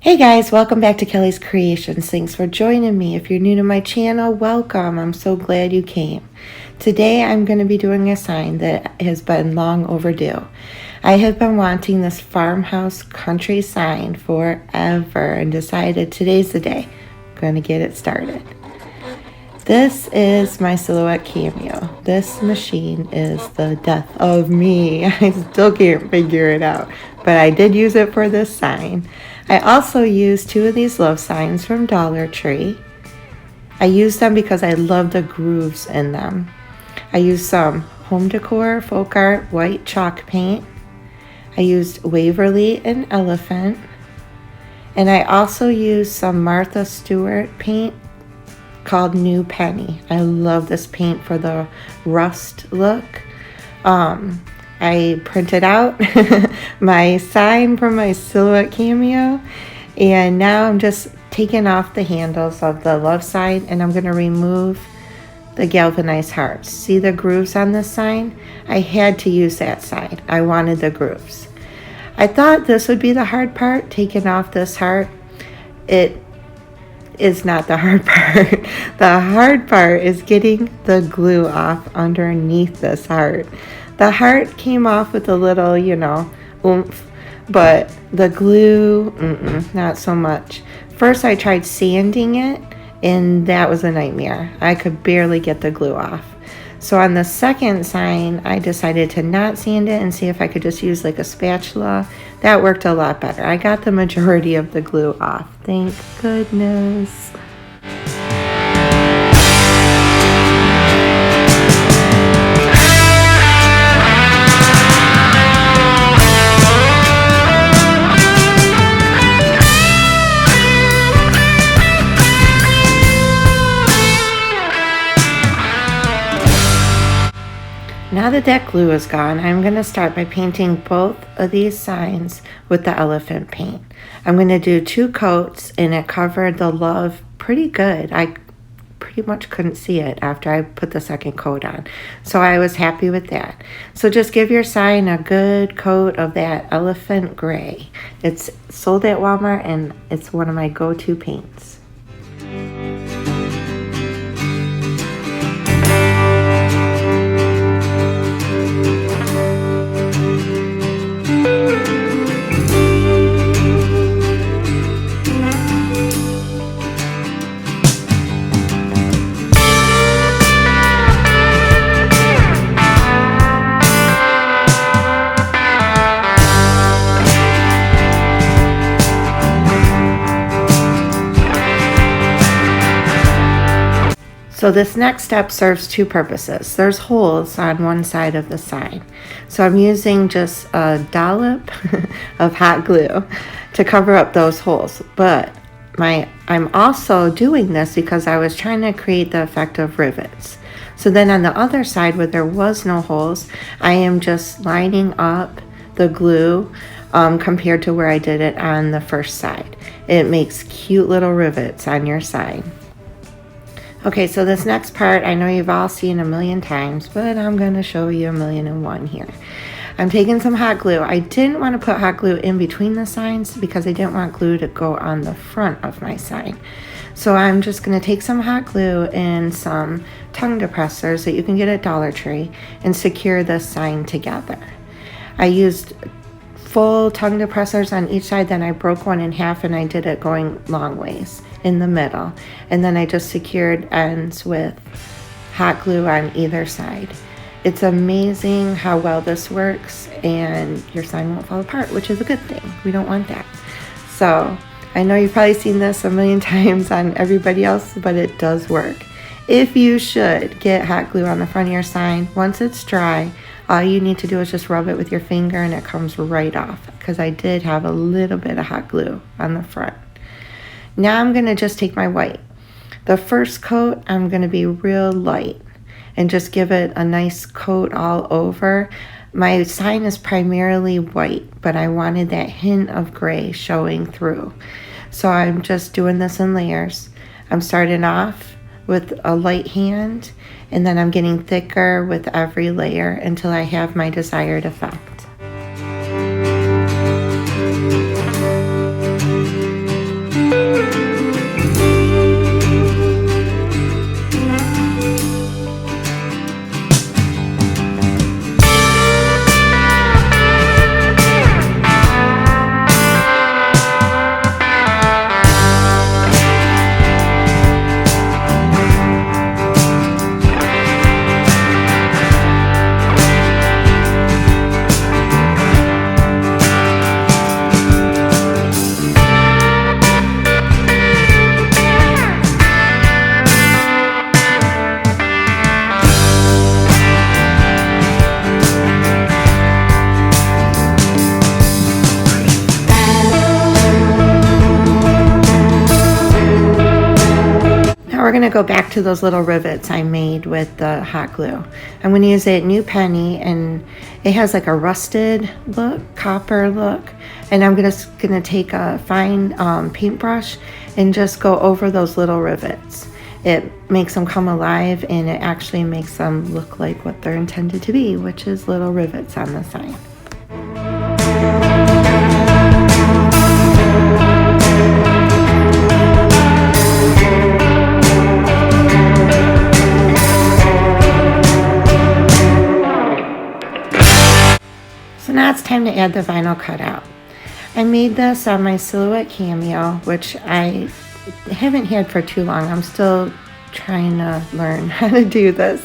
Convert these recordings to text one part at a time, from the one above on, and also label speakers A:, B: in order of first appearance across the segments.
A: Hey guys, welcome back to Kelly's Creations. Thanks for joining me. If you're new to my channel, welcome. I'm so glad you came. Today I'm going to be doing a sign that has been long overdue. I have been wanting this farmhouse country sign forever and decided today's the day. I'm going to get it started. This is my Silhouette Cameo. This machine is the death of me. I still can't figure it out, but I did use it for this sign. I also used two of these love signs from Dollar Tree. I used them because I love the grooves in them. I used some home decor folk art white chalk paint. I used Waverly and Elephant. And I also used some Martha Stewart paint called New Penny. I love this paint for the rust look. I printed out my sign from my Silhouette Cameo, and now I'm just taking off the handles of the love sign, and I'm going to remove the galvanized hearts. See the grooves on this sign? I had to use that side. I wanted the grooves. I thought this would be the hard part, taking off this heart. It is not the hard part. The hard part is getting the glue off underneath this heart. The heart came off with a little, oomph, but the glue, not so much. First I tried sanding it, and that was a nightmare. I could barely get the glue off. So on the second sign, I decided to not sand it and see if I could just use like a spatula. That worked a lot better. I got the majority of the glue off. Thank goodness. Now that that glue is gone, I'm going to start by painting both of these signs with the elephant paint. I'm going to do 2 coats, and it covered the love pretty good. I pretty much couldn't see it after I put the second coat on, so I was happy with that. So just give your sign a good coat of that elephant gray. It's sold at Walmart, and it's one of my go-to paints. So this next step serves 2 purposes. There's holes on one side of the sign. So I'm using just a dollop of hot glue to cover up those holes. But I'm also doing this because I was trying to create the effect of rivets. So then on the other side where there was no holes, I am just lining up the glue compared to where I did it on the first side. It makes cute little rivets on your sign. Okay, so this next part, I know you've all seen a million times, but I'm going to show you 1,000,001 here. I'm taking some hot glue. I didn't want to put hot glue in between the signs because I didn't want glue to go on the front of my sign. So I'm just going to take some hot glue and some tongue depressors that you can get at Dollar Tree and secure this sign together. I used full tongue depressors on each side, then I broke one in half and I did it going long ways in the middle, and then I just secured ends with hot glue on either side. It's amazing how well this works, and your sign won't fall apart, which is a good thing. We don't want that. So I know you've probably seen this a million times on everybody else, but it does work. If you should get hot glue on the front of your sign, once it's dry, all you need to do is just rub it with your finger and it comes right off, because I did have a little bit of hot glue on the front. Now I'm going to just take my white. The first coat, I'm going to be real light and just give it a nice coat all over. My sign is primarily white, but I wanted that hint of gray showing through. So I'm just doing this in layers. I'm starting off with a light hand, and then I'm getting thicker with every layer until I have my desired effect. we're going to go back to those little rivets I made with the hot glue. I'm going to use a new penny, and it has like a rusted look, copper look. And I'm just going to take a fine paintbrush and just go over those little rivets. It makes them come alive, and it actually makes them look like what they're intended to be, which is little rivets on the sign. So now it's time to add the vinyl cutout. I made this on my Silhouette Cameo, which I haven't had for too long. I'm still trying to learn how to do this.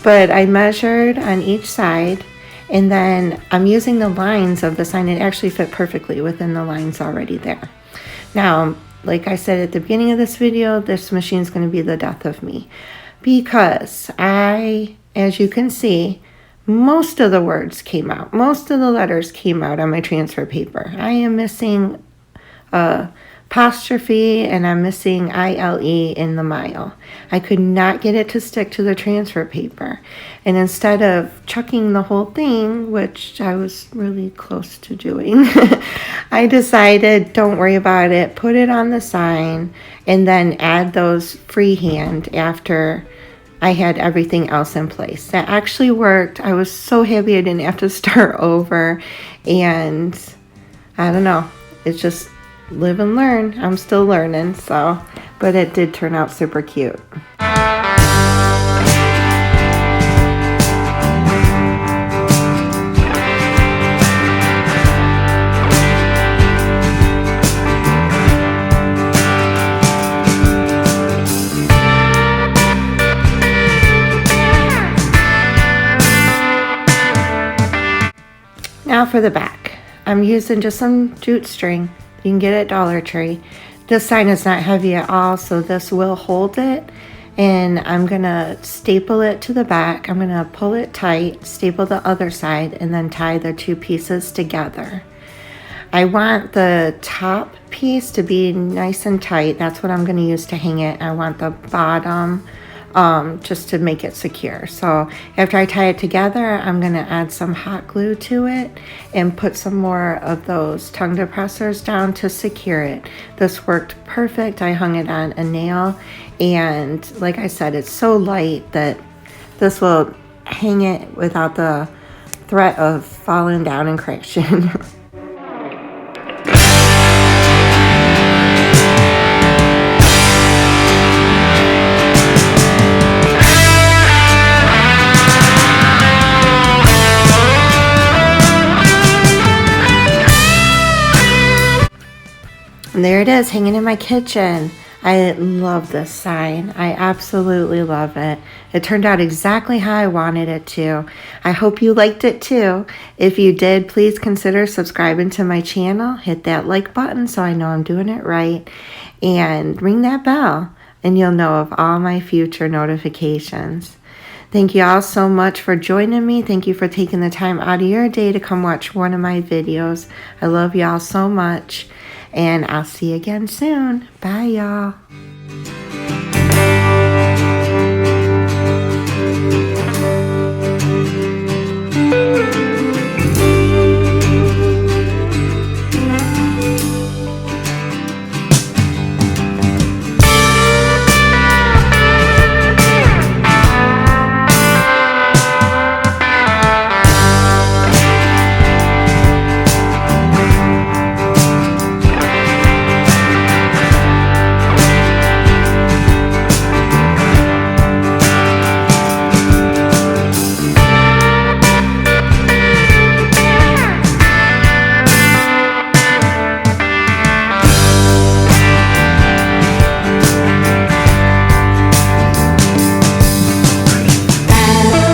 A: But I measured on each side, and then I'm using the lines of the sign. It actually fit perfectly within the lines already there. Now, like I said at the beginning of this video, this machine is going to be the death of me, because as you can see, most of the words came out. Most of the letters came out on my transfer paper. I am missing apostrophe, and I'm missing ILE in the mile. I could not get it to stick to the transfer paper. And instead of chucking the whole thing, which I was really close to doing, I decided, don't worry about it, put it on the sign, and then add those freehand after I had everything else in place. That actually worked. I was so happy I didn't have to start over. And I don't know, it's just live and learn. I'm still learning, so, but it did turn out super cute. Now for the back, I'm using just some jute string you can get at Dollar Tree. This sign is not heavy at all, so this will hold it. And I'm gonna staple it to the back. I'm gonna pull it tight, staple the other side, and then tie the two pieces together. I want the top piece to be nice and tight. That's what I'm gonna use to hang it. I want the bottom just to make it secure. So after I tie it together, I'm gonna add some hot glue to it and put some more of those tongue depressors down to secure it. This worked perfect. I hung it on a nail, and like I said, it's so light that this will hang it without the threat of falling down and crashing. And there it is, hanging in my kitchen. I love this sign. I absolutely love it. It turned out exactly how I wanted it to. I hope you liked it too. If you did, please consider subscribing to my channel. Hit that like button so I know I'm doing it right. And ring that bell, and you'll know of all my future notifications. Thank you all so much for joining me. Thank you for taking the time out of your day to come watch one of my videos. I love y'all so much. And I'll see you again soon. Bye, y'all.